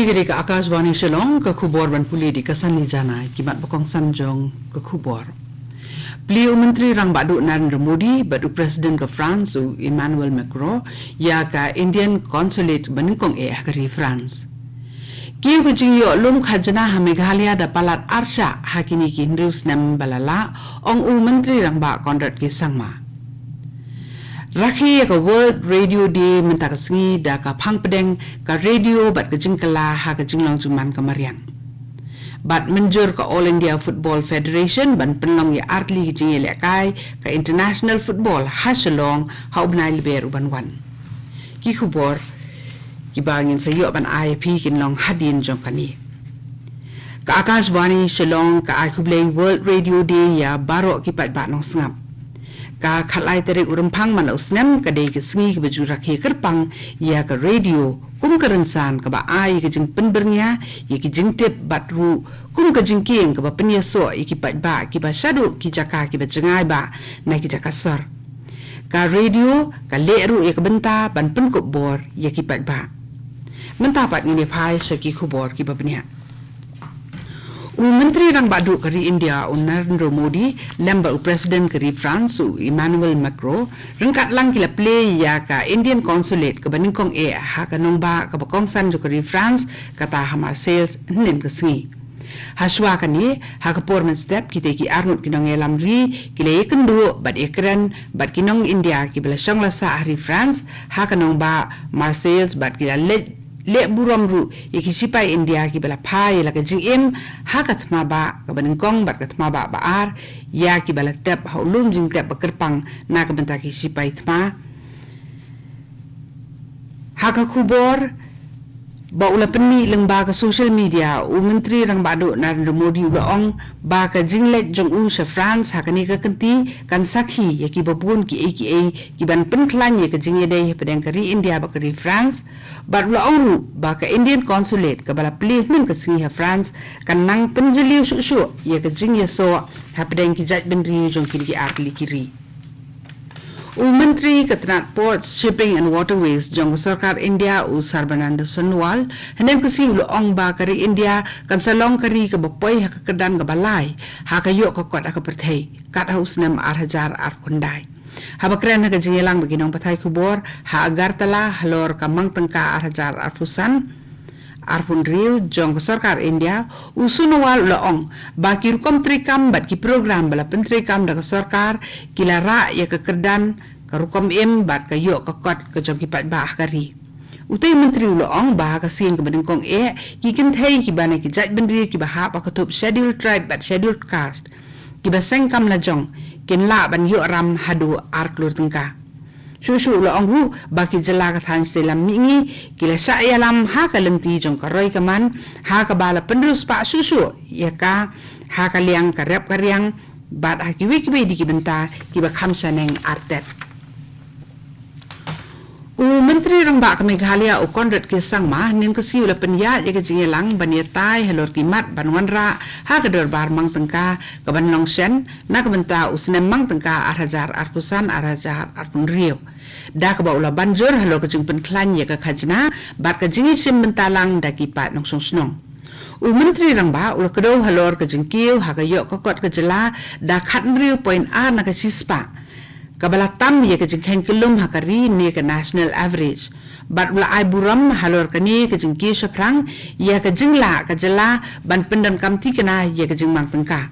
gede ka Akashvani Shillong ka khubor ban puli di kasan li jana kimat bakong sanjong ka khubor. Beliau Menteri Rang Badu Narendra Modi, badu Presiden ke France Emmanuel Macron, ya ka Indian Consulate baningkong kari France. Kiu ke jiyo lum khajana ha Meghalaya da palat arsha hakini ki Hindus nam balala ong Menteri Rang Ba Konrad ke sangma. Rakhi ka World Radio Day mentakasngi da ka phang pedeng ka radio bat ka jingkala ha ka jinglong juman ka mariang. Bat menjur ka All India Football Federation ban penlong ya artli jingi lekai ka International Football ha Shillong ha ubnai leber uban wan. Ki khubor ki bangin sayo ban IP kinlong hadin jong kani. Ka Akashvani Shillong ka ai kublei World Radio Day ya baro ki pat ba nong sngap. Ka khalai tere urempang man usnem ka dei ke sngi ke baju rakhe kerpang ya ka radio kum kerensan ka ba ai ke jing penbernya ya ki jing tip batru kum ka jing king ka ba penia so ki pat ba ki ba shadu ki jaka ki ba jengai ba na ki jaka sar ka radio ka leru ya ka benta ban pen ko bor ya ki pat ba menta pat ni phai shaki khubor ki ba penia Menteri Rang Badu kari India Narendra Modi lamba Presiden kari France Emmanuel Macron rengkat lang kila play ya ka Indian Consulate ke baningkong ha ka nongba ka bakong san jo kari France kata hamar sales nen kesengi. Haswa kani ha ka porman step kita ki arnut kinong elam ri kila ikendu bat ekran bat kinong India ki bela syong lasa hari France ha ka nongba Marseilles bat kila le buram ru iki sipai India ki bala phai la ka jing em ha ka thma ba ka baningkong bat ka thma ba baar ya ki bala tap ha ulum jing tap kerpang na ka benta ki sipai thma ha ka khubor ba ula penni leng ba ka social media Menteri Rang Badu Narendra Modi ong ba ka jinglet jong sa France ha ka ni ka kenti kan sakhi ya ki babun ki ki ban pen klan ya ka jingye dei pedang kari India ba kari France ba ula ong ba ka Indian Consulate ka bala plih nen ka singi ha France kan nang penjeliu su ya ka jingye so ha pedang ki jat benri jong ki arli kiri Menteri Ketenat Ports, Shipping and Waterways jong Sarkar India Sarbananda Sonowal henen kasi ong ba kari India kan salong kari ka bapoy ha kedan ka balay ha kayo ka kot ka perthei kat haus nam arhajar arkundai ha bakren ha jingelang baginong patay kubor ha agartala halor ka mangtengka arhajar artusan Arpun Rio jong Sarkar India Sonowal laong bakir kom trikam bat ki program bala pentrikam da sarkar kilara ya ke kerdan karukom em bat kayo kakot ke jong ki pat bah kari utai menteri laong bah ka sing ke badingkong ki kinthei ki bana ki jat bendri ki bahap ka tup scheduled tribe bat scheduled caste ki baseng kam la jong kin la ban yo ram hadu arklur tengka Susu laong ru baki jela ka than selam mingi kila sa yalam ha ka lenti jong ka roi ka man ha ka bala pendrus pa susu ya ka ha ka liang ka rep ka riang bat ha ki wiki di ki benta ki ba khamsa neng artet Menteri Rang Ba ka Meghalaya Konrad ke sangma nin ka siu la penya ya ka jingelang bania tai halor kimat banwanra ha ka dorbar mang tengka ka banlong sen na ka benta usnem mang tengka arhajar artusan arhajar artun rio da ka ba ula banjur halor ka jing penklan ya ka khajna bat ka jingi sim bentalang da ki pat nong song Menteri Rang Ba ula kedo halor ka jingkiu ha ka yok ka kot ka jela da khat rio point a na ka sispa Kabala tam ya ke jingkhen kelum hakari ni ke national average bat ula ai buram halor kani ke jingki saprang ya ke jingla ke jela ban pendan kamti kena ya ke jingmang tengka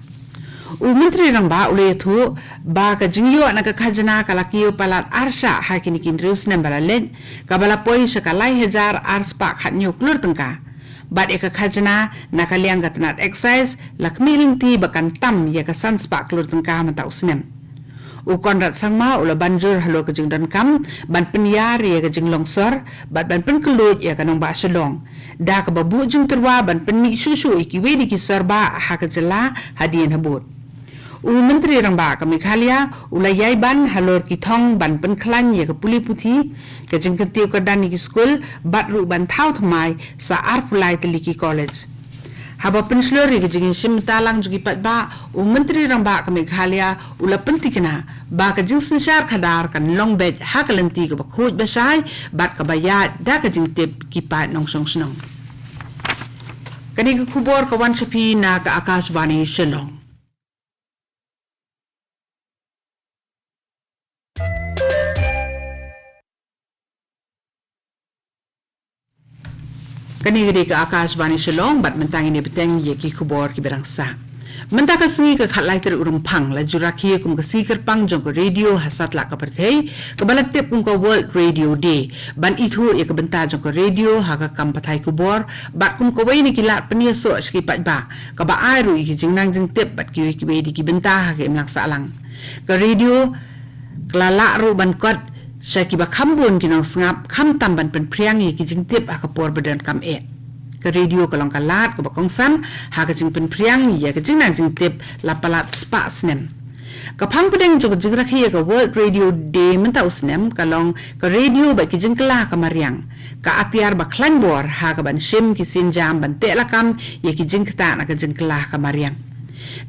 Menteri Rang Ba ule thu ba ke jingyo na ke khajana kalakiu palat arsha hakini kindrus nem balalet kabala poi sakalai hajar arspa khatnyo klur tengka bat ya ke khajana na kaliang gatnat excise lakmiling ti bakan tam ya ke sanspa klur tengka mata usnem Konrad sangma ula banjur halo ke jing dan kam ban penyar ya ke jing longsor bat ban pen kelut ya kanong ba Shillong da ka babu jing terwa ban penni susu iki wedi ki sarba ha ke jela hadien habut Menteri Rang Ba ka Meghalaya ula yai ban halor ki thong ban pen klan ya ke puli puthi ke jing ketiu ka dan ki school bat ru ban thau thmai sa arpulai teliki college Haba penslori ke jing sim talang jugi pat ba Menteri Rang Ba ka Meghalaya ula pentikna ba ka jing sensyar khadar kan long bed ha ka lenti ka ba khoj basai bat ka bayat da ka jing tip ki pat nong song snong Kani ke kubur kawan sepi na ke Akashvani Shillong. Kani ke Akashvani Shillong bat mentang ini beteng ye ki kubur ki berangsa. Mentaka sengi ke khatlai ter urung pang la juraki kum ke sikir pang jong ke radio hasat la ka perthei ke balat tip kum ke World Radio Day ban itu ye ke benta jong ke radio ha ka kam pathai kubor bat kum ke wei ni kilat penia so ski pat ba ka ba ai ru ki jingnang jing tip bat ki wei di ki benta ha ke mlak salang ke radio klala ru ban kot sya ki ba khambun ki nong sngap kham tam ban pen priang ye ki jing tip ha ka por badan kam e ke radio kalong kalat ke bakong san ha ke jing pen priang ya ke jing nang jing tip la palat spa snem ke phang pedeng jo ke jing rakhi ke World Radio Day menta usnem kalong ke radio ba ki jing kala ka mariang ka atiar ba khlan bor ha ke ban shim ki sin jam ban te lakam ye ki jing kta na ke jing kala ka mariang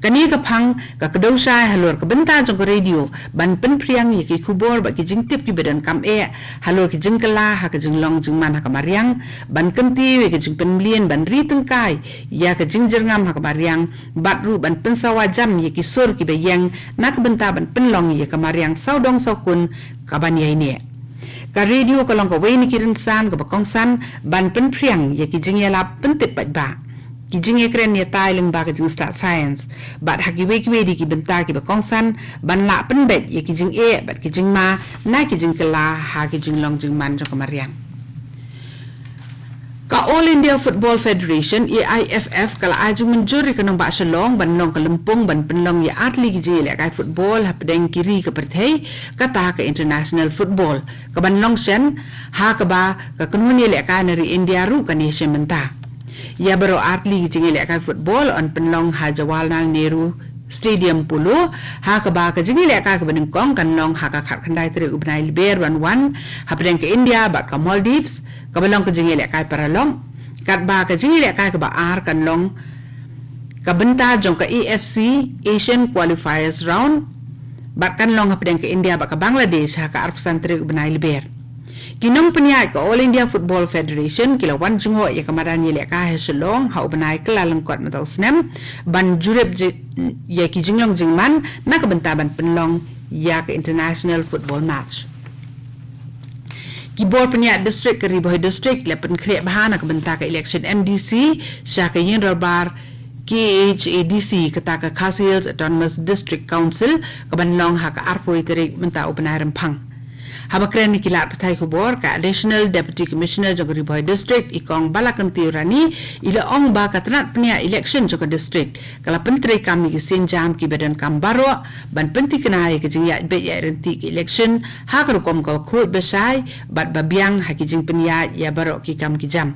kani ka phang ka kedosai halor ka benta jong radio ban pen priang ye ki khubor ba ki jing tip ki bedan kam e halor ki jing kala ha ka jing long jing man ha ka mariang ban kanti we ki jing pen mlien ban ri tengkai ya ka jing jerngam ha ka mariang bat ru ban pen sawa jam ye ki sur ki beyang na ka benta ban pen long ye ka mariang saudong saukun ka ban ye ne ka radio ka long ka we ni ki rin san ka bakong san ban pen priang ye ki jing yala pen tip bat ba ki jing ekren ye tai leng ba ka jing start science bat haki we di ki benta ki ba kongsan ban la pen bet ye ki jing e bat ki jing ma na ki jing kala ha ki jing long jing man jong kamariang ka All India Football Federation AIFF kala ajung menjuri ka nong ba Shillong ban nong ka Lempung ban penlong ye atli ki jing le kai football ha pedeng kiri ka perthei ka ta ka international football ka ban long sen ha ka ba ka kunun ye le ka nari India ru ka ni menta ya baro atli jingi le ka football on penlong ha Jawaharlal Nehru Stadium pulo ha ka ba ka jingi le ka baning kong kan long ha ka khat khandai tre ubnai liber wan ha preng ke India ba ka Maldives ka balong ka jingi le ka paralong kat ba ka jingi le ka ba ar kan long ka benta jong ka AFC Asian Qualifiers round ba kan long ha preng ke India ba ka Bangladesh ha ka arpusan tre ubnai liber kinong penyai ke All India Football Federation kila wan jungho ya kamaran ye leka he Shillong ha ubanai kala lengkot matau snem ban jurep ya ki jingyong jingman na ka benta ban penlong ya ke international football match ki bor penyai district ke Riboh district le pen krek bahana ka benta ka election MDC sya ke yin robar KHADC kata ka Khasi Autonomous District Council ka banlong ha ka arpoi terik menta ubanai rempang habakren ni kilat pathai kubor ka Additional Deputy Commissioner jong Riboh District ikong balakanti urani ila ong ba katnat pnia election jong district kala pentri kami ki sinjam ki badan kam baro ban penti kenai ke jing ya be ya renti ki election ha ka kom ka khut besai bat babiang ha ki jing penia ya baro ki kam ki jam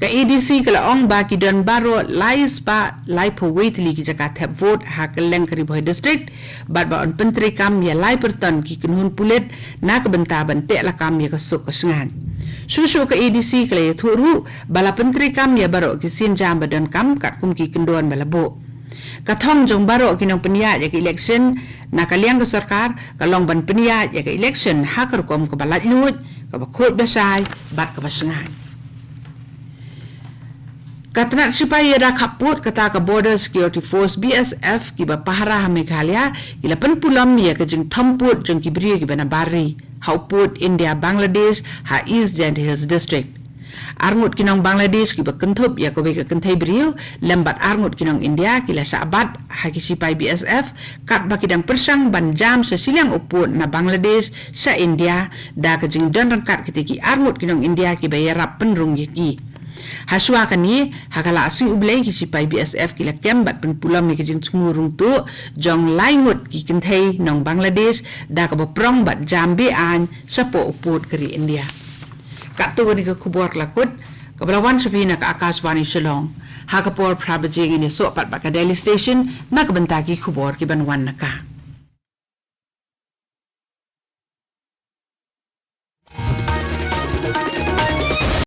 ka ADC kala ong ba ki don baro lai spa lai po weitli ki jaka thap vote ha ka leng Riboh District bat ba on pentri kam ya lai perton ki kunhun pulit na ka benta ban te la kam ya ka suk ka sengan susu ka ADC kala ya thuru bala pentri kam ya baro ki sin jam badan kam kat kum ki kendon balabo kathong jong baro kinong penia ya ka election na kaliang ka sarkar kalong ban penia ya ka election ha ka kom ka balat lut ka ba khot besai bat ka basengan Katnat sipai ada kaput kata ke Border Security Force BSF ki ba pahara ha Meghalaya ila penpulam ya ke jing thamput jong ki bri ki bana bari hauput India Bangladesh ha East Jand Hills District arngut kinong Bangladesh ki ba kentup ya ko be ke kentai brio lembat arngut kinong India kila sabat ha ki sipai BSF kat ba kidang persang ban jam sesilang uput na Bangladesh sa India da ke jing don rangkat kitiki arngut kinong India ki ba yarap penrung ki haswa kani hakala asu ublei ki sipai BSF kila kembat penpulam ni kejing smurung tu jong laingut ki kentai nong Bangladesh da ka prong bat jambe an sapo uput keri India kat tu ni ke kubor lakut ka belawan sapina ka Akashvani Shillong ha ka por prabajing ini so pat ba ka Daily Station na ka bentaki kubor ki banwan naka